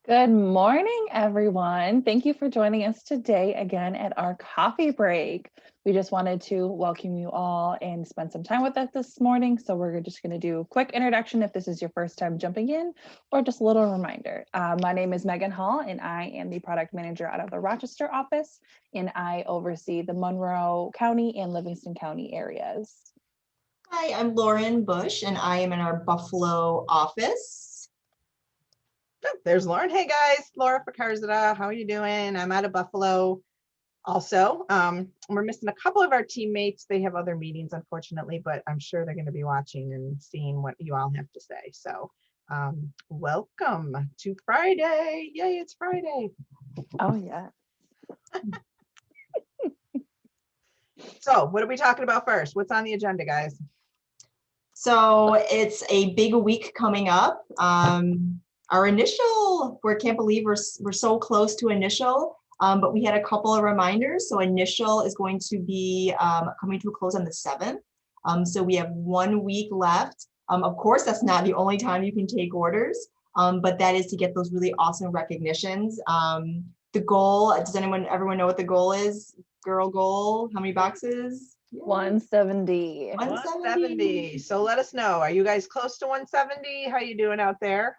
Good morning, everyone. Thank you for joining us today again at our coffee break. We just wanted to welcome you all and spend some time with us this morning. So we're just going to do a quick introduction if this is your first time jumping in, or just a little reminder. My name is Megan Hall, and I am the product manager out of the Rochester office, and I oversee the Monroe County and Livingston County areas. Hi, I'm Lauren Bush, and I am in our Buffalo office. Oh, there's Lauren. Hey guys, Laura Fakarzada. How are you doing? I'm out of Buffalo also. We're missing a couple of our teammates. They have other meetings, unfortunately, but I'm sure they're going to be watching and seeing what you all have to say. So welcome to Friday. Yay, it's Friday. Oh, yeah. So what are we talking about first? What's on the agenda, guys? So it's a big week coming up. Our initial, we can't believe we're so close to initial, but we had a couple of reminders. So initial is going to be coming to a close on the 7th. So we have 1 week left. Of course, that's not the only time you can take orders, but that is to get those really awesome recognitions. The goal, does everyone know what the goal is? Girl goal, how many boxes? 170. 170. So let us know. Are you guys close to 170? How you doing out there?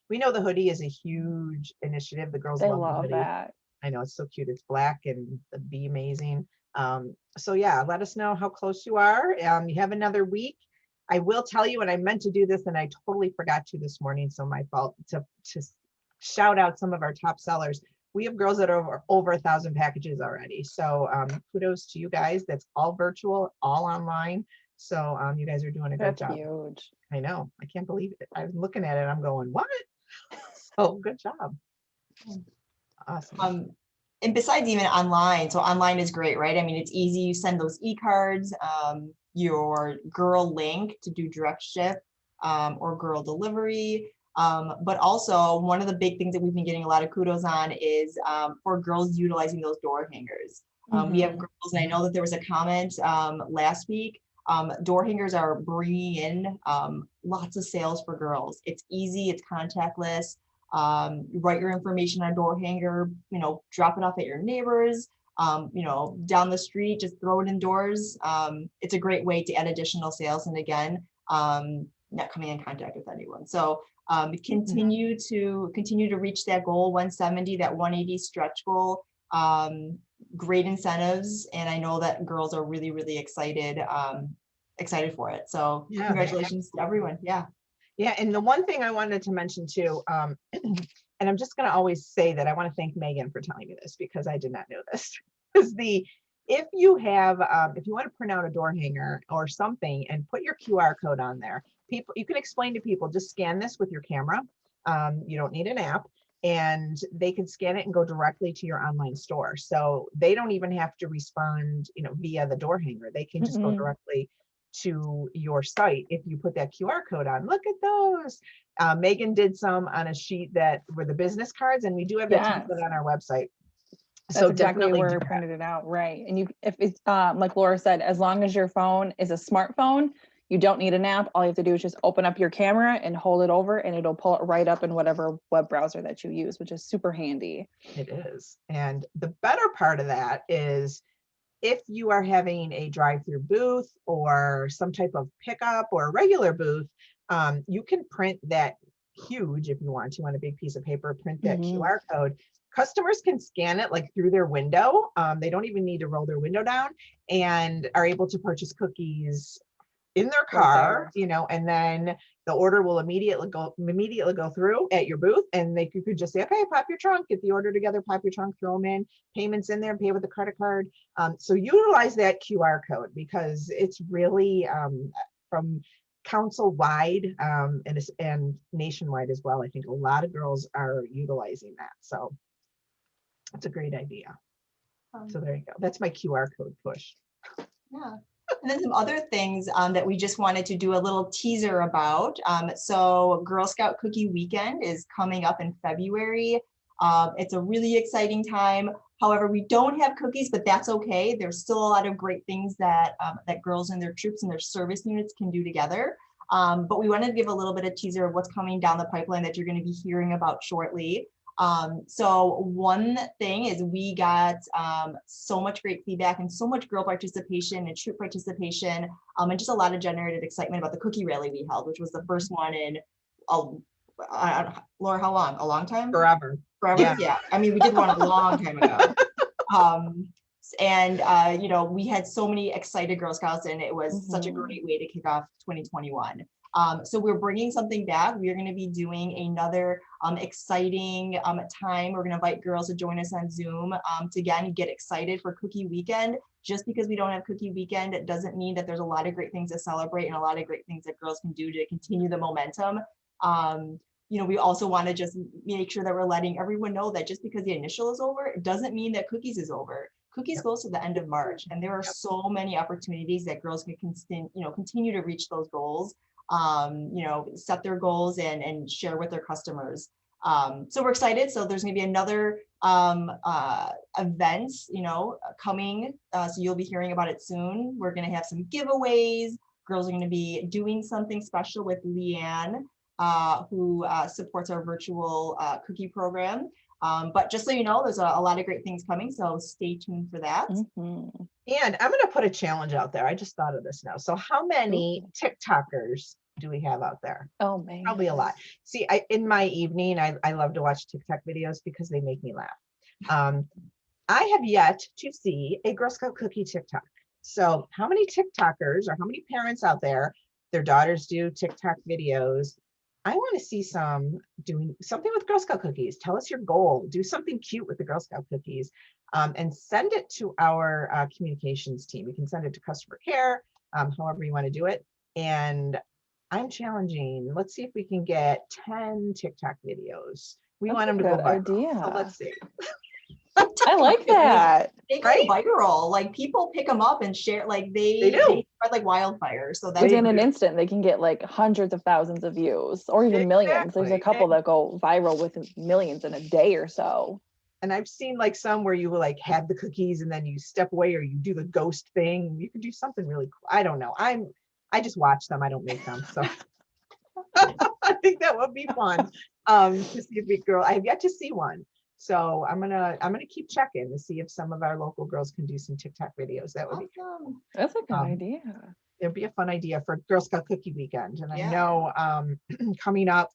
We know the hoodie is a huge initiative. The girls They love the love hoodie. that. I know it's so cute. It's black and the bee amazing. So yeah, let us know how close you are. You have another week. I will tell you, and I meant to do this and I totally forgot to this morning. So my fault to shout out some of our top sellers. We have girls that are over 1,000 packages already. So kudos to you guys. That's all virtual, all online. So you guys are doing a good job. That's huge. I know. I can't believe it. I'm looking at it. I'm going, what? So good job. Awesome. And besides even online, so online is great, right? I mean, it's easy. You send those e-cards, your girl link to do direct ship or girl delivery. But also one of the big things that we've been getting a lot of kudos on is for girls utilizing those door hangers. We have girls, and I know that there was a comment last week. Door hangers are bringing in lots of sales for girls. It's easy, it's contactless. You write your information on a door hanger, drop it off at your neighbors, down the street, just throw it indoors. It's a great way to add additional sales. And again, not coming in contact with anyone. So continue to reach that goal, 170, that 180 stretch goal. Great incentives. And I know that girls are really, really excited for it. So yeah, congratulations to everyone. Yeah. Yeah, and the one thing I wanted to mention too, and I'm just going to always say that I want to thank Megan for telling me this because I did not know this, is if you want to print out a door hanger or something and put your QR code on there, you can explain to people, just scan this with your camera. You don't need an app, and they can scan it and go directly to your online store. So they don't even have to respond, via the door hanger. They can just go directly to your site if you put that QR code on. Look at those. Megan did some on a sheet that were the business cards, and we do have that template on our website. That's exactly where we printed it out, right? And if it's like Laura said, as long as your phone is a smartphone, you don't need an app. All you have to do is just open up your camera and hold it over, and it'll pull it right up in whatever web browser that you use, which is super handy. It is. And the better part of that is if you are having a drive-through booth or some type of pickup or a regular booth, you can print that huge, if you want to, on a big piece of paper, print that QR code. Customers can scan it like through their window. They don't even need to roll their window down, and are able to purchase cookies in their car, and then the order will immediately go through at your booth, and you could just say, okay, pop your trunk, get the order together, pop your trunk, throw them in, payments in there, pay with a credit card. So utilize that QR code because it's really from council-wide and nationwide as well. I think a lot of girls are utilizing that. So it's a great idea. So there you go. That's my QR code push. Yeah. And then some other things that we just wanted to do a little teaser about. So Girl Scout Cookie Weekend is coming up in February. It's a really exciting time. However, we don't have cookies, but that's okay. There's still a lot of great things that girls and their troops and their service units can do together. But we wanted to give a little bit of teaser of what's coming down the pipeline that you're going to be hearing about shortly. So one thing is we got so much great feedback and so much girl participation and troop participation, and just a lot of generated excitement about the cookie rally we held, which was the first one in, Laura, how long? A long time? Forever. Forever? Yeah. I mean, we did one a long time ago. You know, we had so many excited Girl Scouts, and it was such a great way to kick off 2021. So we're bringing something back. We're going to be doing another exciting time. We're going to invite girls to join us on Zoom to again get excited for Cookie Weekend. Just because we don't have Cookie Weekend, it doesn't mean that there's a lot of great things to celebrate and a lot of great things that girls can do to continue the momentum. You know, we also want to just make sure that we're letting everyone know that just because the initial is over, it doesn't mean that Cookies is over. Cookies goes to the end of March, and there are so many opportunities that girls can continue to reach those goals. You know, set their goals and share with their customers. So we're excited. So there's going to be another event, you know, coming. So you'll be hearing about it soon. We're going to have some giveaways. Girls are going to be doing something special with Leanne, who supports our virtual cookie program. But just so you know, there's a lot of great things coming. So stay tuned for that. And I'm going to put a challenge out there. I just thought of this now. So how many TikTokers do we have out there? Oh man, probably a lot. See, in my evening, I love to watch TikTok videos because they make me laugh. I have yet to see a Girl Scout cookie TikTok. So how many TikTokers or how many parents out there, their daughters do TikTok videos? I want to see some doing something with Girl Scout cookies. Tell us your goal. Do something cute with the Girl Scout cookies, and send it to our communications team. You can send it to customer care, however you want to do it. And I'm challenging. Let's see if we can get 10 TikTok videos. We want them to go viral. Idea. So let's see. I like that. They go viral. Like people pick them up and share. Like they spread like wildfire. So that within an instant, they can get like hundreds of thousands of views, or even millions. There's a couple that go viral with millions in a day or so. And I've seen like some where you will like have the cookies and then you step away, or you do the ghost thing. You can do something really cool. I don't know. I just watch them. I don't make them. So I think that would be fun to see if we girl. I have yet to see one. So I'm gonna keep checking to see if some of our local girls can do some TikTok videos. That would be awesome. That's a good idea. It'd be a fun idea for Girl Scout Cookie Weekend. And I know coming up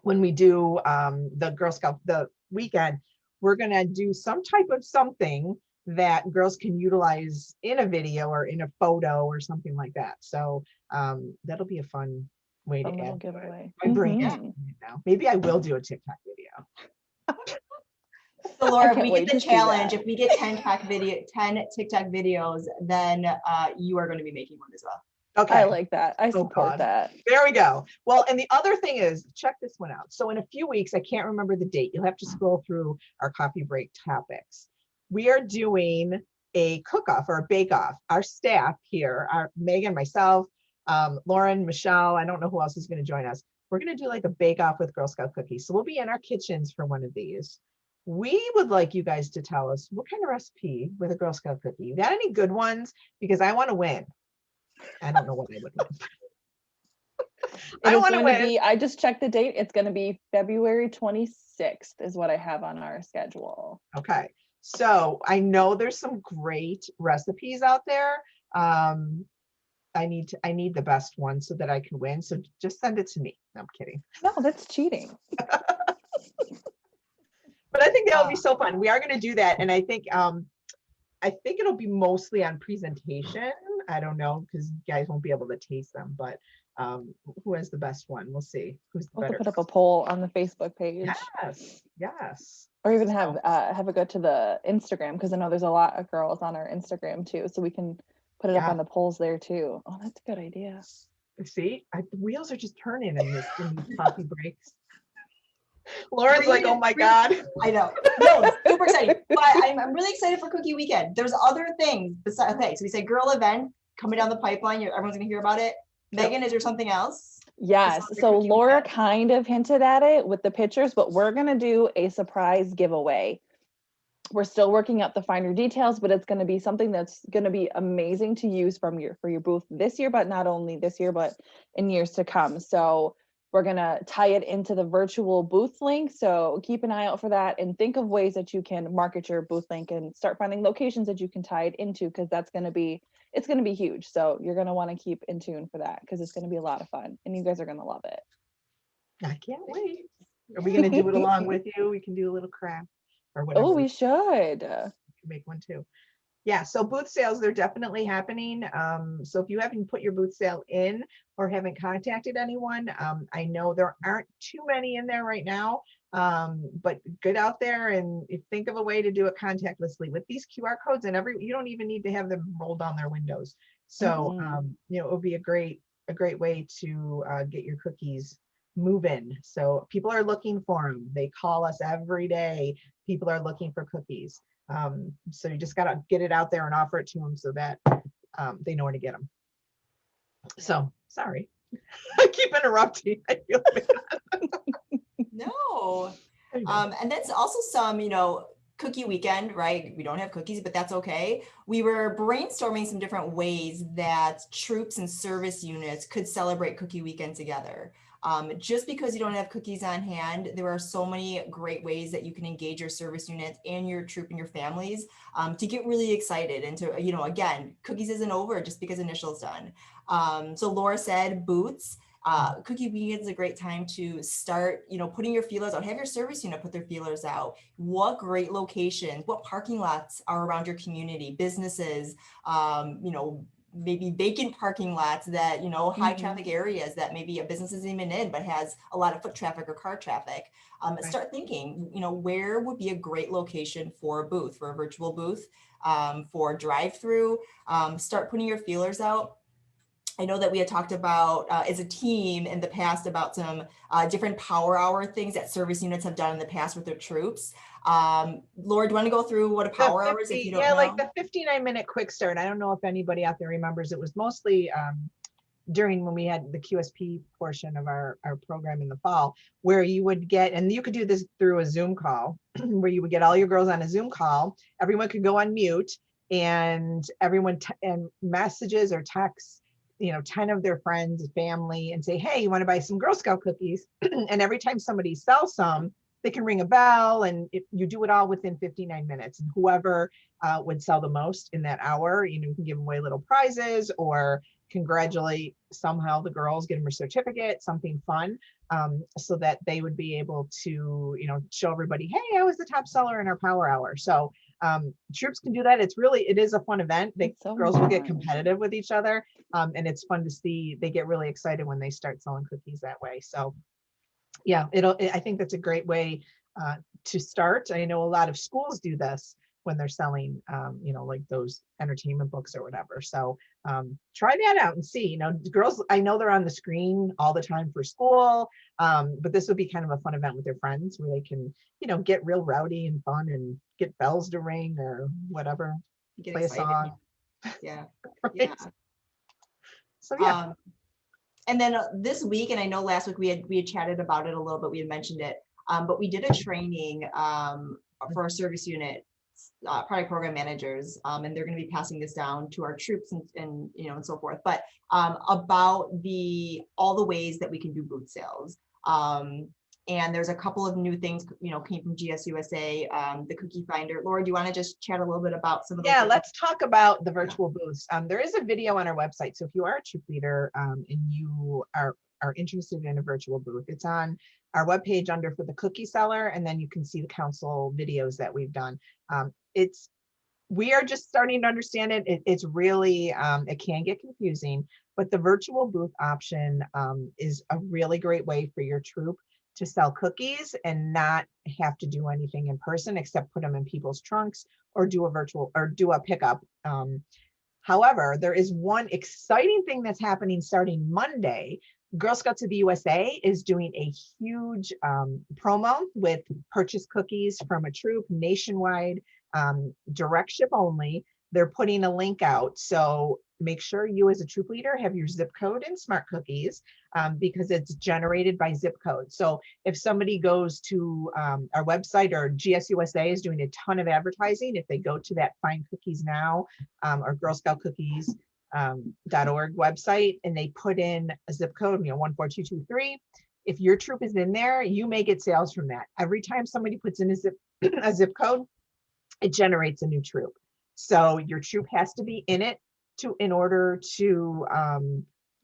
when we do the Girl Scout the weekend, we're gonna do some type of something that girls can utilize in a video or in a photo or something like that. So that'll be a fun way to add giveaway. My brain is now. Maybe I will do a TikTok video. So Laura, if we get the challenge, if we get 10 TikTok videos, then you are going to be making one as well. Okay. I like that. I support that. There we go. Well, and the other thing is, check this one out. So in a few weeks, I can't remember the date. You'll have to scroll through our coffee break topics. We are doing a cook-off or a bake-off. Our staff here, Megan, myself, Lauren, Michelle, I don't know who else is going to join us. We're going to do like a bake-off with Girl Scout cookies. So we'll be in our kitchens for one of these. We would like you guys to tell us what kind of recipe with a Girl Scout cookie. You got any good ones? Because I want to win. I don't know what I would win. I want to win. I just checked the date. It's going to be February 26th is what I have on our schedule. Okay. So I know there's some great recipes out there. I need the best one so that I can win. So just send it to me. No, I'm kidding. No, that's cheating. But I think that would be so fun. We are going to do that, and I think it'll be mostly on presentation. I don't know because you guys won't be able to taste them, but who has the best one? We'll see who's the better. Put up a poll on the Facebook page. Yes. Or even have it go to the Instagram, because I know there's a lot of girls on our Instagram too, so we can put it up on the polls there too. Oh, that's a good idea. See, the wheels are just turning in these coffee breaks. Lauren's like, oh my God. I know. No, super exciting. But I'm really excited for Cookie Weekend. There's other things besides. Okay, so we said girl event coming down the pipeline. Everyone's gonna hear about it. Megan, is there something else? Yes. So Laura kind of hinted at it with the pictures, but we're gonna do a surprise giveaway. We're still working out the finer details, but it's going to be something that's going to be amazing to use for your booth this year, but not only this year, but in years to come. So we're going to tie it into the virtual booth link. So keep an eye out for that and think of ways that you can market your booth link and start finding locations that you can tie it into, because it's going to be huge. So you're going to want to keep in tune for that, because it's going to be a lot of fun and you guys are going to love it. I can't wait. Are we going to do it along with you? We can do a little craft or whatever. Oh, we should. Make one too. Yeah, so booth sales, they're definitely happening. So if you haven't put your booth sale in or haven't contacted anyone, I know there aren't too many in there right now, but get out there and think of a way to do it contactlessly with these QR codes, and you don't even need to have them roll down their windows. So it would be a great way to get your cookies moving. So people are looking for them. They call us every day. People are looking for cookies. So you just got to get it out there and offer it to them so that they know where to get them. So sorry, I keep interrupting. I feel No. And that's also some, cookie weekend, right? We don't have cookies, but that's okay. We were brainstorming some different ways that troops and service units could celebrate cookie weekend together. Just because you don't have cookies on hand, there are so many great ways that you can engage your service units and your troop and your families to get really excited and to, again, cookies isn't over just because initial's done. So Laura said boots. Cookie weekend is a great time to start, putting your feelers out. Have your service unit put their feelers out. What great locations, what parking lots are around your community, businesses, maybe vacant parking lots that, high traffic areas that maybe a business isn't even in, but has a lot of foot traffic or car traffic. Start thinking, where would be a great location for a booth, for a virtual booth, for drive-through. Start putting your feelers out. I know that we had talked about as a team in the past about some different power hour things that service units have done in the past with their troops. Laura, do you want to go through what a power hour is if you don't know? Like the 59-minute quick start. I don't know if anybody out there remembers. It was mostly during when we had the QSP portion of our program in the fall, where you would get, and you could do this through a Zoom call, where you would get all your girls on a Zoom call. Everyone could go on mute, and everyone and messages or texts 10 of their friends and family and say, hey, you want to buy some Girl Scout cookies? And every time somebody sells some, they can ring a bell, and you do it all within 59 minutes. And whoever would sell the most in that hour, you can give away little prizes or congratulate somehow the girls, get them a certificate, something fun, so that they would be able to, show everybody, hey, I was the top seller in our power hour. So troops can do that. It is a fun event. Girls will get competitive with each other. And it's fun to see. They get really excited when they start selling cookies that way. So yeah, I think that's a great way to start. I know a lot of schools do this when they're selling, like those entertainment books or whatever. So try that out and see. Girls, I know they're on the screen all the time for school, but this would be kind of a fun event with their friends where they can, get real rowdy and fun and get bells to ring or whatever. Get play excited. a song. Yeah. Right? Yeah. So yeah. And then this week, and I know last week we had chatted about it a little bit, we had mentioned it, but we did a training for our service unit product program managers, and they're going to be passing this down to our troops and so forth, but about all the ways that we can do booth sales. And there's a couple of new things, came from GSUSA, the cookie finder. Laura, do you want to just chat a little bit about some of those? Yeah, let's talk about the virtual booths. There is a video on our website. So if you are a troop leader and you are interested in a virtual booth, it's on our webpage under for the cookie seller, and then you can see the council videos that we've done. We are just starting to understand it. It's really, it can get confusing, but the virtual booth option is a really great way for your troop to sell cookies and not have to do anything in person except put them in people's trunks or do a pickup. However, there is one exciting thing that's happening starting Monday. Girl Scouts of the USA is doing a huge promo with purchase cookies from a troop nationwide, direct ship only. They're putting a link out. So make sure you as a troop leader have your zip code in Smart Cookies, because it's generated by zip code. So if somebody goes to our website, or GSUSA is doing a ton of advertising, if they go to that Find Cookies Now or Girl Scout Cookies .org website, and they put in a zip code, 14223, if your troop is in there, you may get sales from that. Every time somebody puts in a zip code, it generates a new troop. So your troop has to be in it in order to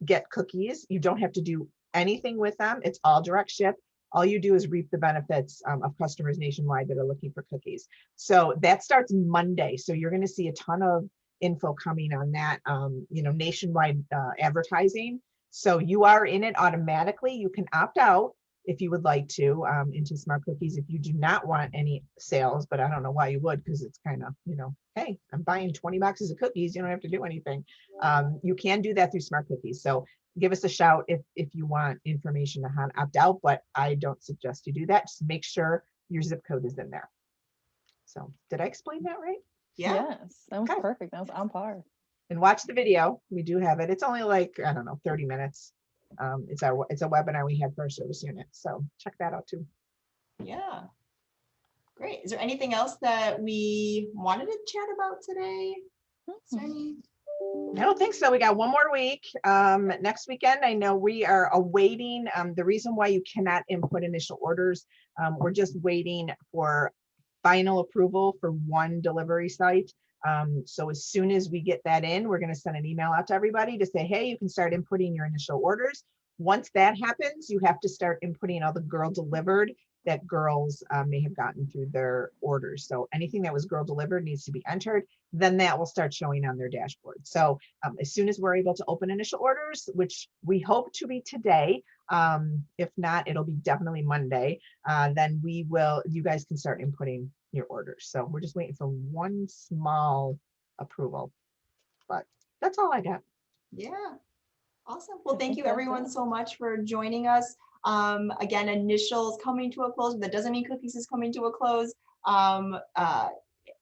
get cookies. You don't have to do anything with them. It's all direct ship. All you do is reap the benefits of customers nationwide that are looking for cookies. So that starts Monday. So you're going to see a ton of info coming on that, nationwide advertising. So you are in it automatically. You can opt out if you would like to into Smart Cookies if you do not want any sales, but I don't know why you would, because it's kind of, hey, I'm buying 20 boxes of cookies. You don't have to do anything. You can do that through Smart Cookies. So give us a shout if you want information on how to opt out, but I don't suggest you do that. Just make sure your zip code is in there. So did I explain that right? Yeah. Yes, that was Okay. perfect. That was on par. And watch the video. We do have it. It's only like, I don't know, 30 minutes. It's a webinar we had for our service unit. So check that out too. Yeah. Great. Is there anything else that we wanted to chat about today? Is there any- I don't think so. We got one more week. Next weekend, I know we are awaiting, the reason why you cannot input initial orders. We're just waiting for final approval for one delivery site. So as soon as we get that in, we're going to send an email out to everybody to say, hey, you can start inputting your initial orders. Once that happens, you have to start inputting all the girl delivered that girls may have gotten through their orders. So anything that was girl delivered needs to be entered. Then that will start showing on their dashboard. So as soon as we're able to open initial orders, which we hope to be today, if not, it'll be definitely Monday, then you guys can start inputting your orders. So we're just waiting for one small approval, but that's all I got. Yeah. Awesome. Well, I thank think you that's everyone it. so much for joining us. Again, initials coming to a close, but that doesn't mean cookies is coming to a close.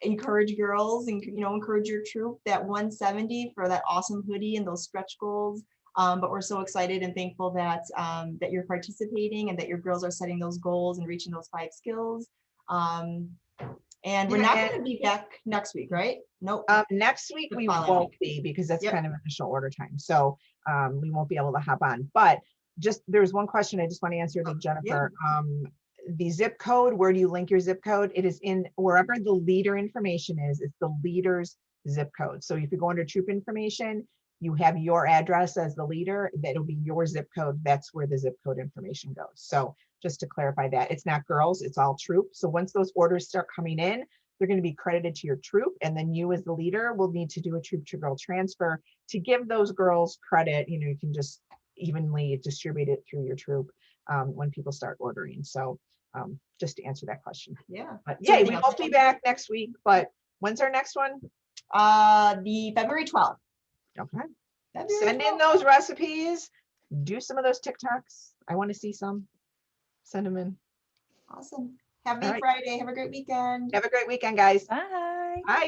Encourage girls and encourage your troop, that 170 for that awesome hoodie and those stretch goals. But we're so excited and thankful that that you're participating and that your girls are setting those goals and reaching those 5 skills. And we're not going to be back next week, right? Nope. Next week The we following won't week. be, because that's Yep. kind of initial order time. So we won't be able to hop on. But just there's one question I just want to answer to Jennifer. The zip code, where do you link your zip code? It is in wherever the leader information is. It's the leader's zip code. So if you go under troop information, you have your address as the leader. That'll be your zip code. That's where the zip code information goes. So just to clarify that, it's not girls, it's all troop. So once those orders start coming in, they're going to be credited to your troop, and then you as the leader will need to do a troop to girl transfer to give those girls credit. You can just evenly distribute it through your troop when people start ordering. So just to answer that question. Yeah. But So yeah, anything we else? won't be back next week, but when's our next one? The February 12th. Okay. February Send in 12th. those recipes. Do some of those TikToks. I want to see some. Send them in. Awesome. Happy All right. Friday. Have a great weekend. Have a great weekend, guys. Bye. Bye.